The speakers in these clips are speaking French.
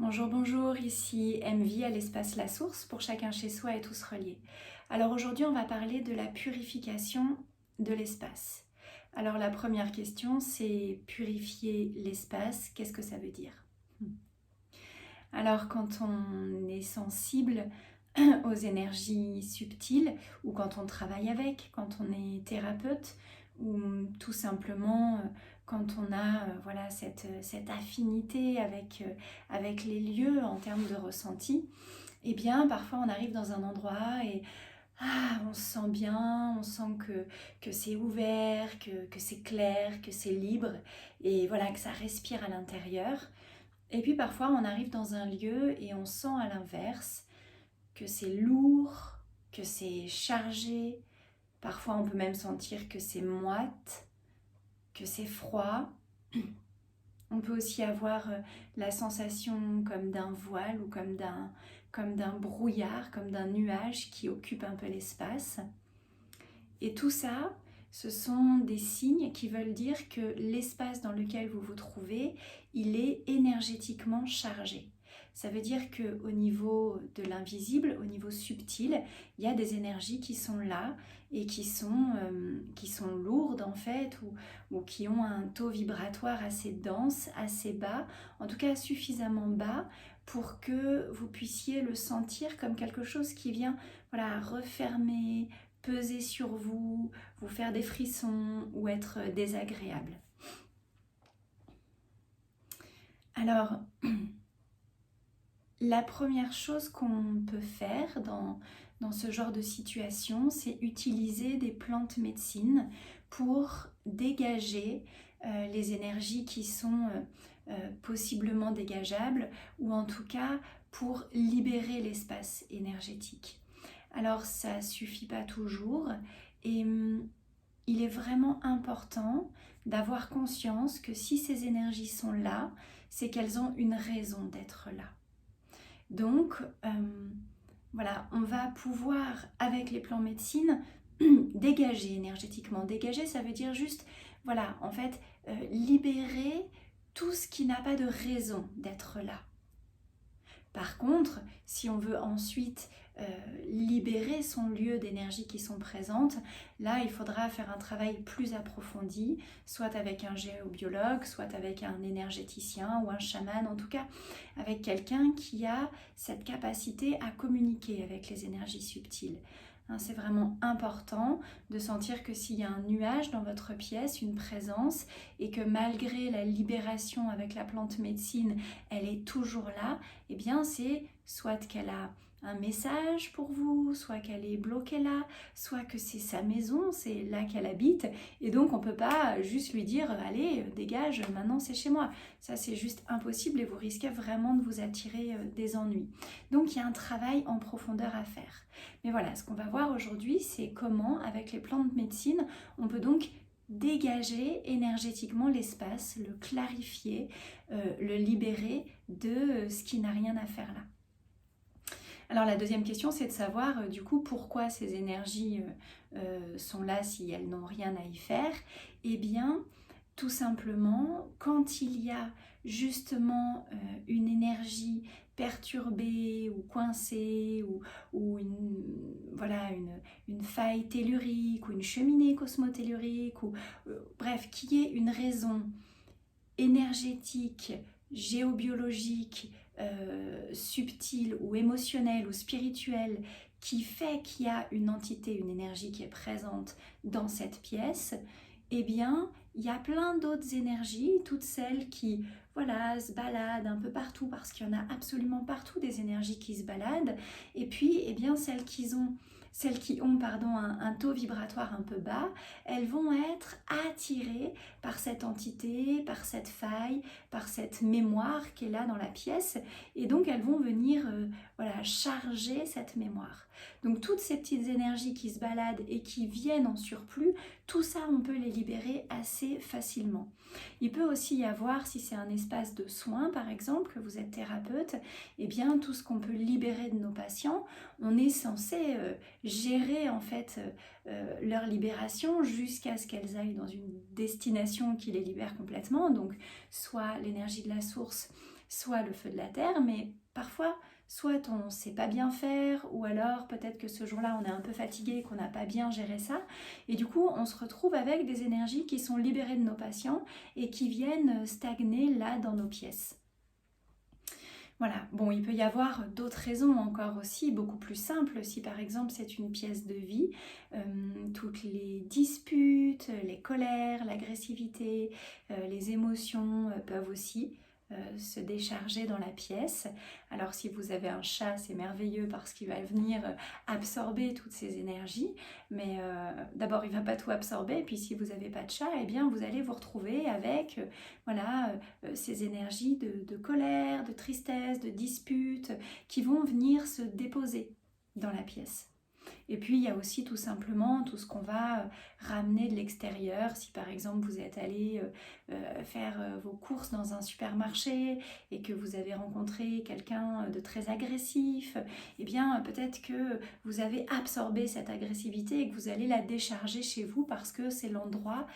Bonjour, bonjour, ici MV à l'espace La Source, pour chacun chez soi et tous reliés. Alors aujourd'hui, on va parler de la purification de l'espace. Alors la première question, c'est purifier l'espace, qu'est-ce que ça veut dire? Alors quand on est sensible aux énergies subtiles ou quand on travaille avec, quand on est thérapeute ou tout simplement quand on a voilà, cette affinité avec les lieux en termes de ressenti, eh bien parfois on arrive dans un endroit et on se sent bien, on sent que c'est ouvert, que c'est clair, que c'est libre et voilà que ça respire à l'intérieur. Et puis parfois on arrive dans un lieu et on sent à l'inverse que c'est lourd, que c'est chargé. Parfois, on peut même sentir que c'est moite, que c'est froid. On peut aussi avoir la sensation comme d'un voile ou comme d'un brouillard, comme d'un nuage qui occupe un peu l'espace. Et tout ça, ce sont des signes qui veulent dire que l'espace dans lequel vous vous trouvez, il est énergétiquement chargé. Ça veut dire qu'au niveau de l'invisible, au niveau subtil, il y a des énergies qui sont là et qui sont lourdes en fait, ou qui ont un taux vibratoire assez dense, assez bas, en tout cas suffisamment bas pour que vous puissiez le sentir comme quelque chose qui vient voilà, refermer, peser sur vous, vous faire des frissons ou être désagréable. Alors, la première chose qu'on peut faire dans ce genre de situation, c'est utiliser des plantes médecines pour dégager les énergies qui sont possiblement dégageables ou en tout cas pour libérer l'espace énergétique. Alors ça suffit pas toujours et il est vraiment important d'avoir conscience que si ces énergies sont là, c'est qu'elles ont une raison d'être là. Donc voilà, on va pouvoir avec les plants médecine dégager énergétiquement. Dégager, ça veut dire juste, voilà, en fait, libérer tout ce qui n'a pas de raison d'être là. Par contre, si on veut ensuite libérer son lieu d'énergie qui sont présentes, là il faudra faire un travail plus approfondi, soit avec un géobiologue, soit avec un énergéticien ou un chaman, en tout cas avec quelqu'un qui a cette capacité à communiquer avec les énergies subtiles. C'est vraiment important de sentir que s'il y a un nuage dans votre pièce, une présence, et que malgré la libération avec la plante médecine, elle est toujours là, eh bien c'est soit qu'elle a un message pour vous, soit qu'elle est bloquée là, soit que c'est sa maison, c'est là qu'elle habite, et donc on ne peut pas juste lui dire « allez, dégage, maintenant c'est chez moi ». Ça c'est juste impossible et vous risquez vraiment de vous attirer des ennuis. Donc il y a un travail en profondeur à faire. Mais voilà, ce qu'on va voir aujourd'hui, c'est comment, avec les plantes de médecine, on peut donc dégager énergétiquement l'espace, le clarifier, le libérer de ce qui n'a rien à faire là. Alors la deuxième question, c'est de savoir du coup pourquoi ces énergies sont là si elles n'ont rien à y faire. Eh bien, tout simplement, quand il y a justement une énergie perturbée ou coincée ou une faille tellurique ou une cheminée cosmotellurique, ou bref, qu'il y ait une raison énergétique, géobiologique, subtile ou émotionnelle ou spirituelle qui fait qu'il y a une entité, une énergie qui est présente dans cette pièce, eh bien, il y a plein d'autres énergies, toutes celles qui se baladent un peu partout, parce qu'il y en a absolument partout des énergies qui se baladent, et puis eh bien, celles qui ont un taux vibratoire un peu bas, elles vont être attirées par cette entité, par cette faille, par cette mémoire qui est là dans la pièce, et donc elles vont venir charger cette mémoire. Donc toutes ces petites énergies qui se baladent et qui viennent en surplus, tout ça on peut les libérer assez facilement. Il peut aussi y avoir, si c'est un espace de soins par exemple, que vous êtes thérapeute, eh bien tout ce qu'on peut libérer de nos patients, on est censé gérer en fait leur libération jusqu'à ce qu'elles aillent dans une destination qui les libère complètement, donc soit l'énergie de la source, soit le feu de la terre, mais parfois, soit on ne sait pas bien faire, ou alors peut-être que ce jour-là, on est un peu fatigué, qu'on n'a pas bien géré ça, et du coup, on se retrouve avec des énergies qui sont libérées de nos patients et qui viennent stagner là dans nos pièces. Voilà, bon, il peut y avoir d'autres raisons encore aussi, beaucoup plus simples. Si par exemple c'est une pièce de vie, toutes les disputes, les colères, l'agressivité, les émotions peuvent aussi se décharger dans la pièce. Alors si vous avez un chat, c'est merveilleux parce qu'il va venir absorber toutes ces énergies, mais d'abord il ne va pas tout absorber, et puis si vous n'avez pas de chat, eh bien vous allez vous retrouver avec ces énergies de colère, de tristesse, de dispute qui vont venir se déposer dans la pièce. Et puis il y a aussi tout simplement tout ce qu'on va ramener de l'extérieur. Si par exemple vous êtes allé faire vos courses dans un supermarché et que vous avez rencontré quelqu'un de très agressif, eh bien peut-être que vous avez absorbé cette agressivité et que vous allez la décharger chez vous parce que c'est l'endroit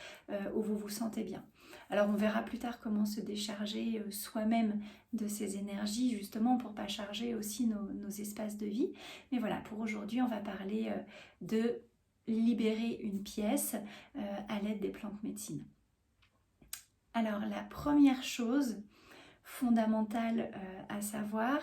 où vous vous sentez bien. Alors on verra plus tard comment se décharger soi-même de ces énergies, justement pour ne pas charger aussi nos espaces de vie. Mais voilà, pour aujourd'hui, on va parler de libérer une pièce à l'aide des plantes médecines. Alors la première chose fondamentale à savoir,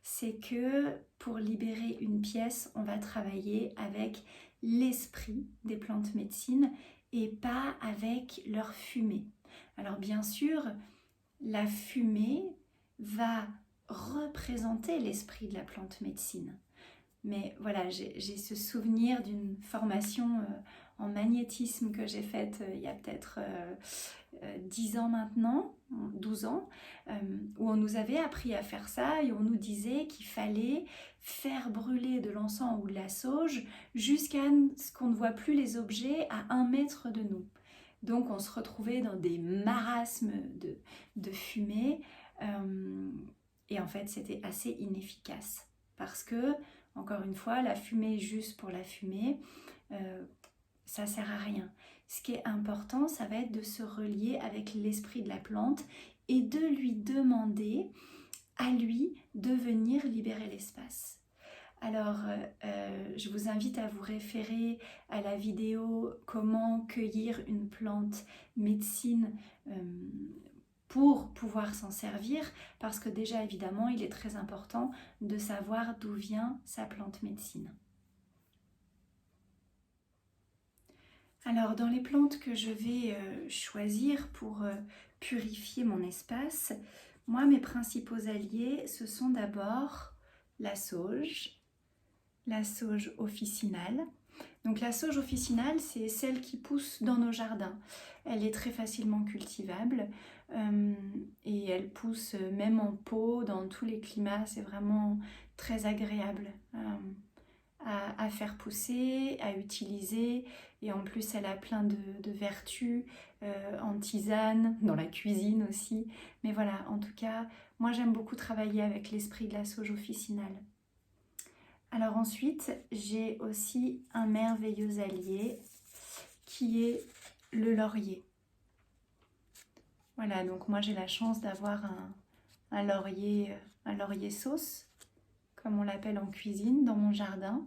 c'est que pour libérer une pièce, on va travailler avec l'esprit des plantes médecines et pas avec leur fumée. Alors bien sûr, la fumée va représenter l'esprit de la plante médecine. Mais voilà, j'ai ce souvenir d'une formation en magnétisme que j'ai faite il y a peut-être 10 ans maintenant, 12 ans, où on nous avait appris à faire ça et on nous disait qu'il fallait faire brûler de l'encens ou de la sauge jusqu'à ce qu'on ne voit plus les objets à 1 mètre de nous. Donc on se retrouvait dans des marasmes de fumée et en fait c'était assez inefficace parce que, encore une fois, la fumée juste pour la fumée, ça sert à rien. Ce qui est important, ça va être de se relier avec l'esprit de la plante et de lui demander à lui de venir libérer l'espace. Alors, je vous invite à vous référer à la vidéo « Comment cueillir une plante médecine » pour pouvoir s'en servir, parce que déjà, évidemment, il est très important de savoir d'où vient sa plante médecine. Alors, dans les plantes que je vais choisir pour purifier mon espace, moi, mes principaux alliés, ce sont d'abord la sauge officinale. Donc la sauge officinale, c'est celle qui pousse dans nos jardins. Elle est très facilement cultivable et elle pousse même en pot dans tous les climats. C'est vraiment très agréable à faire pousser, à utiliser, et en plus elle a plein de vertus en tisane, dans la cuisine aussi. Mais voilà, en tout cas, moi j'aime beaucoup travailler avec l'esprit de la sauge officinale. Alors ensuite, j'ai aussi un merveilleux allié qui est le laurier. Voilà, donc moi j'ai la chance d'avoir un laurier sauce, comme on l'appelle en cuisine, dans mon jardin.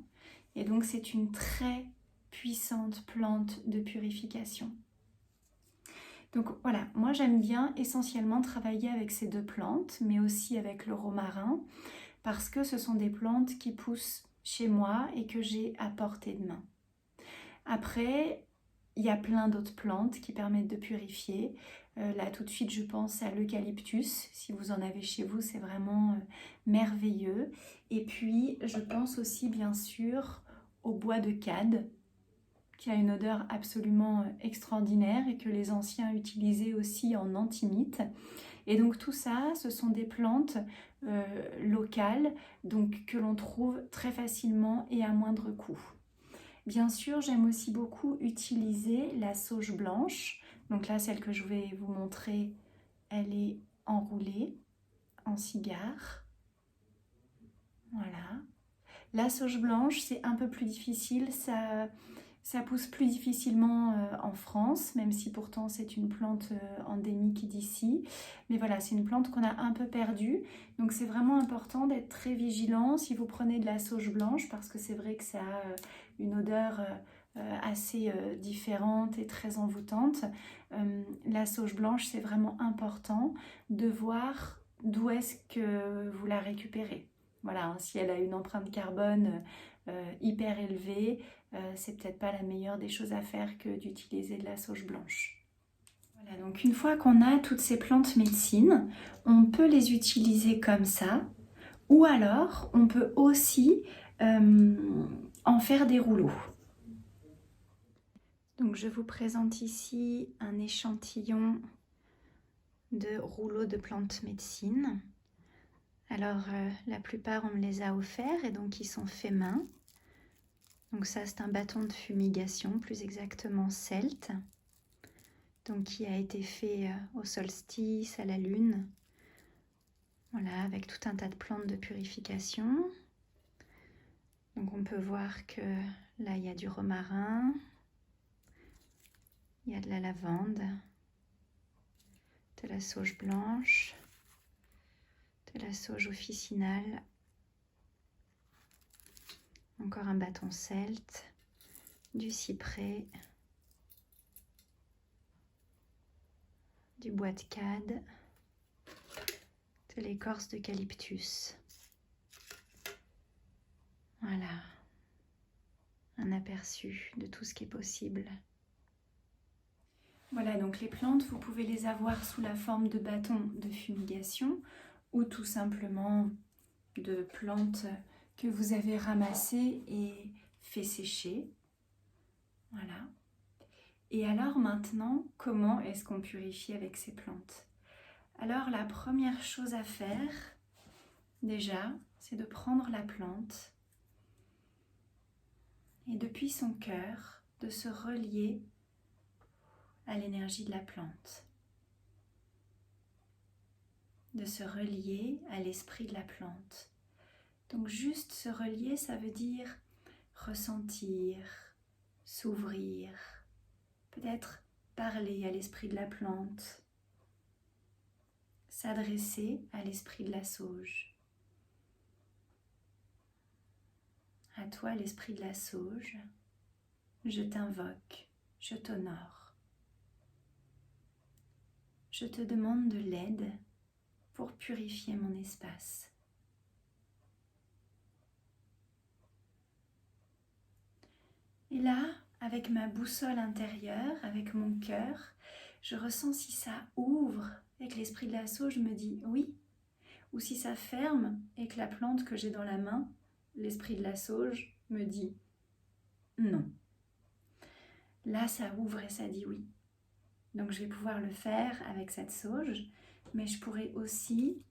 Et donc c'est une très puissante plante de purification. Donc voilà, moi j'aime bien essentiellement travailler avec ces 2 plantes, mais aussi avec le romarin, parce que ce sont des plantes qui poussent chez moi et que j'ai à portée de main. Après, il y a plein d'autres plantes qui permettent de purifier. Là, tout de suite, je pense à l'eucalyptus. Si vous en avez chez vous, c'est vraiment merveilleux. Et puis, je pense aussi, bien sûr, au bois de cade, qui a une odeur absolument extraordinaire et que les anciens utilisaient aussi en antimite. Et donc tout ça, ce sont des plantes locales, donc que l'on trouve très facilement et à moindre coût. Bien sûr, j'aime aussi beaucoup utiliser la sauge blanche. Donc là, celle que je vais vous montrer, elle est enroulée en cigare. Voilà. La sauge blanche, c'est un peu plus difficile. Ça pousse plus difficilement en France, même si pourtant c'est une plante endémique d'ici. Mais voilà, c'est une plante qu'on a un peu perdue. Donc c'est vraiment important d'être très vigilant si vous prenez de la sauge blanche, parce que c'est vrai que ça a une odeur assez différente et très envoûtante. La sauge blanche, c'est vraiment important de voir d'où est-ce que vous la récupérez. Voilà, hein, si elle a une empreinte carbone hyper élevée, c'est peut-être pas la meilleure des choses à faire que d'utiliser de la sauge blanche. Voilà, donc une fois qu'on a toutes ces plantes médecines, on peut les utiliser comme ça, ou alors on peut aussi en faire des rouleaux. Donc je vous présente ici un échantillon de rouleaux de plantes médecines. Alors la plupart on me les a offerts et donc ils sont faits main. Donc ça c'est un bâton de fumigation, plus exactement celte, donc qui a été fait au solstice, à la lune, voilà, avec tout un tas de plantes de purification. Donc on peut voir que là il y a du romarin, il y a de la lavande, de la sauge blanche, de la sauge officinale, encore un bâton celte, du cyprès, du bois de cade, de l'écorce d'eucalyptus. Voilà, un aperçu de tout ce qui est possible. Voilà, donc les plantes, vous pouvez les avoir sous la forme de bâtons de fumigation ou tout simplement de plantes que vous avez ramassées et fait sécher. Voilà. Et alors maintenant, comment est-ce qu'on purifie avec ces plantes? Alors la première chose à faire, déjà, c'est de prendre la plante et depuis son cœur, de se relier à l'énergie de la plante, de se relier à l'esprit de la plante. Donc juste se relier, ça veut dire ressentir, s'ouvrir, peut-être parler à l'esprit de la plante, s'adresser à l'esprit de la sauge. À toi l'esprit de la sauge, je t'invoque, je t'honore. Je te demande de l'aide pour purifier mon espace. Et là, avec ma boussole intérieure, avec mon cœur, je ressens si ça ouvre et que l'esprit de la sauge me dit oui, ou si ça ferme et que la plante que j'ai dans la main, l'esprit de la sauge, me dit non. Là, ça ouvre et ça dit oui. Donc je vais pouvoir le faire avec cette sauge, mais je pourrais aussi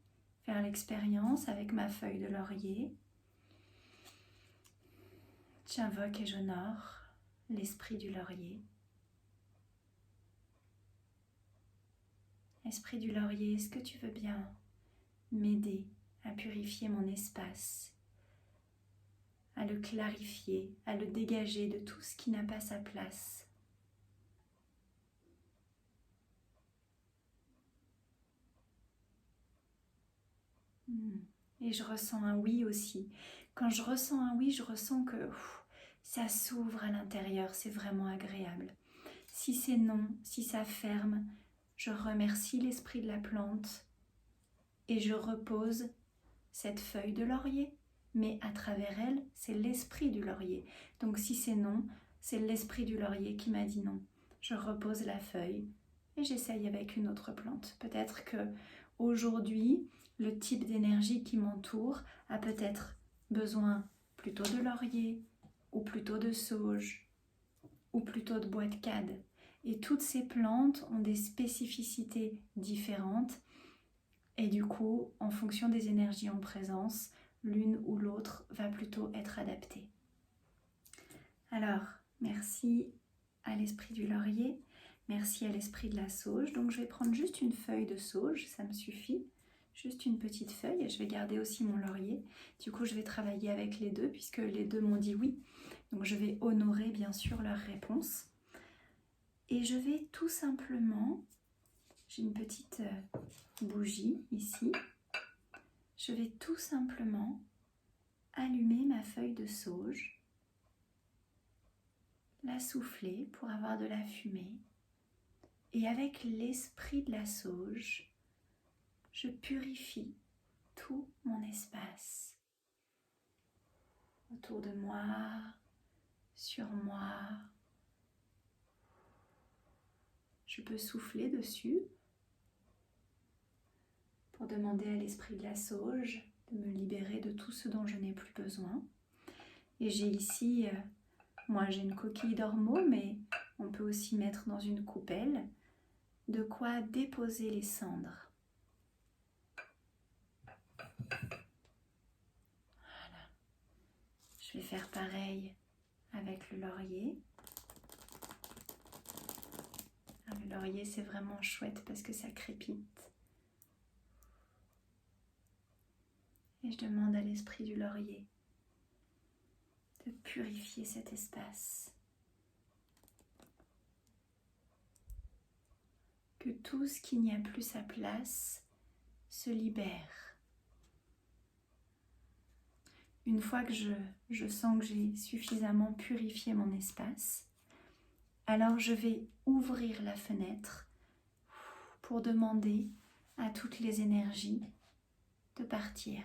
faire l'expérience avec ma feuille de laurier. J'invoque et j'honore l'esprit du laurier. Esprit du laurier, est-ce que tu veux bien m'aider à purifier mon espace, à le clarifier, à le dégager de tout ce qui n'a pas sa place? Et je ressens un oui aussi. Quand je ressens un oui, je ressens que ça s'ouvre à l'intérieur, c'est vraiment agréable. Si c'est non, si ça ferme, je remercie l'esprit de la plante et je repose cette feuille de laurier. Mais à travers elle, c'est l'esprit du laurier. Donc si c'est non, c'est l'esprit du laurier qui m'a dit non. Je repose la feuille et j'essaye avec une autre plante. Peut-être que aujourd'hui, le type d'énergie qui m'entoure a peut-être besoin plutôt de laurier, ou plutôt de sauge, ou plutôt de bois de cade. Et toutes ces plantes ont des spécificités différentes. Et du coup, en fonction des énergies en présence, l'une ou l'autre va plutôt être adaptée. Alors, merci à l'esprit du laurier, merci à l'esprit de la sauge. Donc je vais prendre juste une feuille de sauge, ça me suffit. juste une petite feuille et je vais garder aussi mon laurier. Du coup, je vais travailler avec les deux puisque les deux m'ont dit oui. Donc, je vais honorer bien sûr leur réponse. Et je vais tout simplement, j'ai une petite bougie ici, je vais tout simplement allumer ma feuille de sauge, la souffler pour avoir de la fumée. Et avec l'esprit de la sauge, je purifie tout mon espace. Autour de moi, sur moi. Je peux souffler dessus pour demander à l'esprit de la sauge de me libérer de tout ce dont je n'ai plus besoin. Et j'ai ici, moi j'ai une coquille d'ormeau, mais on peut aussi mettre dans une coupelle de quoi déposer les cendres. Voilà. Je vais faire pareil avec le laurier. Le laurier, c'est vraiment chouette parce que ça crépite. Et je demande à l'esprit du laurier de purifier cet espace. Que tout ce qui n'y a plus sa place se libère. Une fois que je sens que j'ai suffisamment purifié mon espace, alors je vais ouvrir la fenêtre pour demander à toutes les énergies de partir.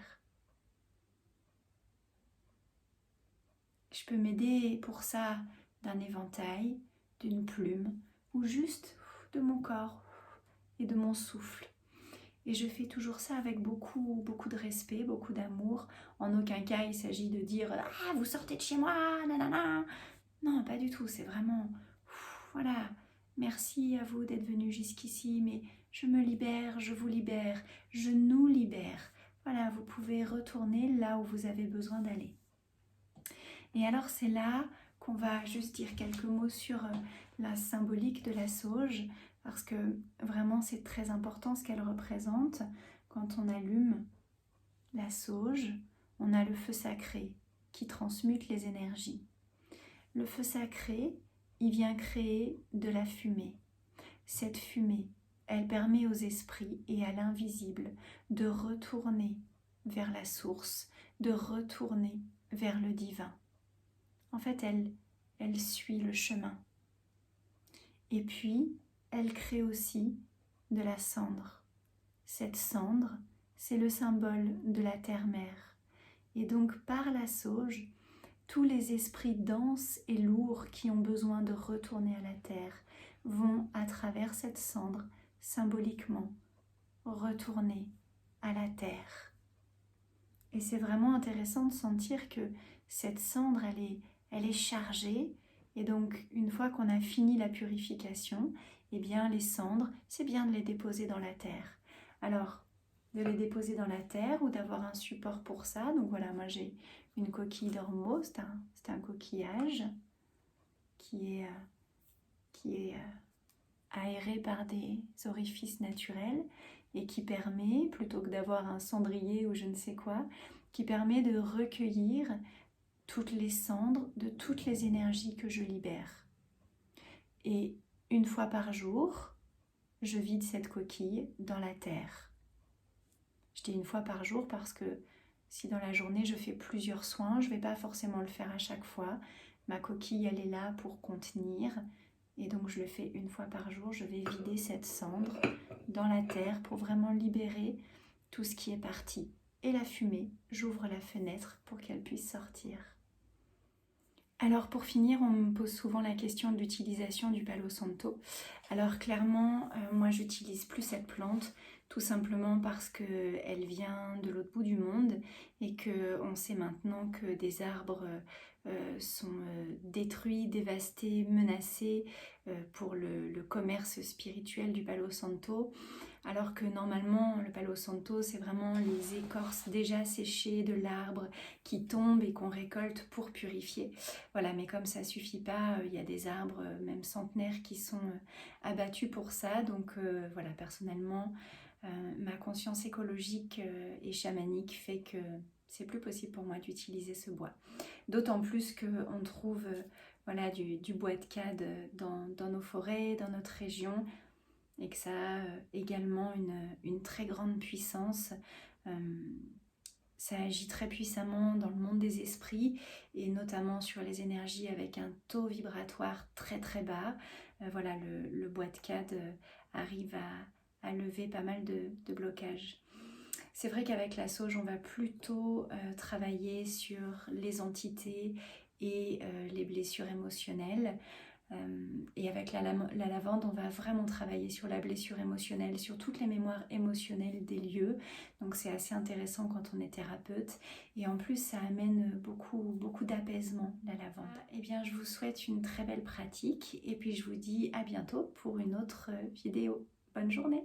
Je peux m'aider pour ça d'un éventail, d'une plume ou juste de mon corps et de mon souffle. Et je fais toujours ça avec beaucoup de respect, beaucoup d'amour. En aucun cas il s'agit de dire « Ah, vous sortez de chez moi, nanana !» Non, pas du tout, c'est vraiment « Voilà, merci à vous d'être venus jusqu'ici, mais je me libère, je vous libère, je nous libère. » Voilà, vous pouvez retourner là où vous avez besoin d'aller. Et alors c'est là qu'on va juste dire quelques mots sur la symbolique de la sauge, parce que vraiment c'est très important ce qu'elle représente. Quand on allume la sauge, on a le feu sacré qui transmute les énergies. Le feu sacré, il vient créer de la fumée. Cette fumée, elle permet aux esprits et à l'invisible de retourner vers la source, de retourner vers le divin. En fait, elle suit le chemin. Et puis, elle crée aussi de la cendre. Cette cendre, c'est le symbole de la terre-mère. Et donc, par la sauge, tous les esprits denses et lourds qui ont besoin de retourner à la terre vont, à travers cette cendre, symboliquement, retourner à la terre. Et c'est vraiment intéressant de sentir que cette cendre, elle est chargée. Et donc, une fois qu'on a fini la purification, eh bien, les cendres, c'est bien de les déposer dans la terre. Alors, de les déposer dans la terre ou d'avoir un support pour ça. Donc voilà, moi j'ai une coquille d'ormeau, c'est un coquillage qui est aéré par des orifices naturels et qui permet, plutôt que d'avoir un cendrier ou je ne sais quoi, qui permet de recueillir toutes les cendres de toutes les énergies que je libère. Et une fois par jour, je vide cette coquille dans la terre. Je dis une fois par jour parce que si dans la journée je fais plusieurs soins, je ne vais pas forcément le faire à chaque fois. Ma coquille, elle est là pour contenir. Et donc je le fais une fois par jour. Je vais vider cette cendre dans la terre pour vraiment libérer tout ce qui est parti. Et la fumée, j'ouvre la fenêtre pour qu'elle puisse sortir. Alors pour finir, on me pose souvent la question de l'utilisation du Palo Santo. Alors clairement, moi j'utilise plus cette plante, tout simplement parce qu'elle vient de l'autre bout du monde et qu'on sait maintenant que des arbres sont détruits, dévastés, menacés pour le commerce spirituel du Palo Santo. Alors que normalement, le Palo Santo, c'est vraiment les écorces déjà séchées de l'arbre qui tombent et qu'on récolte pour purifier. Voilà, mais comme ça ne suffit pas, il y a des arbres, même centenaires, qui sont abattus pour ça. Donc voilà, personnellement, ma conscience écologique et chamanique fait que c'est plus possible pour moi d'utiliser ce bois. D'autant plus qu'on trouve voilà, du bois de cade dans nos forêts, dans notre région, et que ça a également une très grande puissance. Ça agit très puissamment dans le monde des esprits et notamment sur les énergies avec un taux vibratoire très très bas. Voilà, le bois de cade arrive à lever pas mal de blocages. C'est vrai qu'avec la sauge, on va plutôt travailler sur les entités et les blessures émotionnelles. Et avec la lavande, on va vraiment travailler sur la blessure émotionnelle, sur toutes les mémoires émotionnelles des lieux. Donc c'est assez intéressant quand on est thérapeute. Et en plus, ça amène beaucoup d'apaisement, la lavande. Eh bien, je vous souhaite une très belle pratique. Et puis, je vous dis à bientôt pour une autre vidéo. Bonne journée!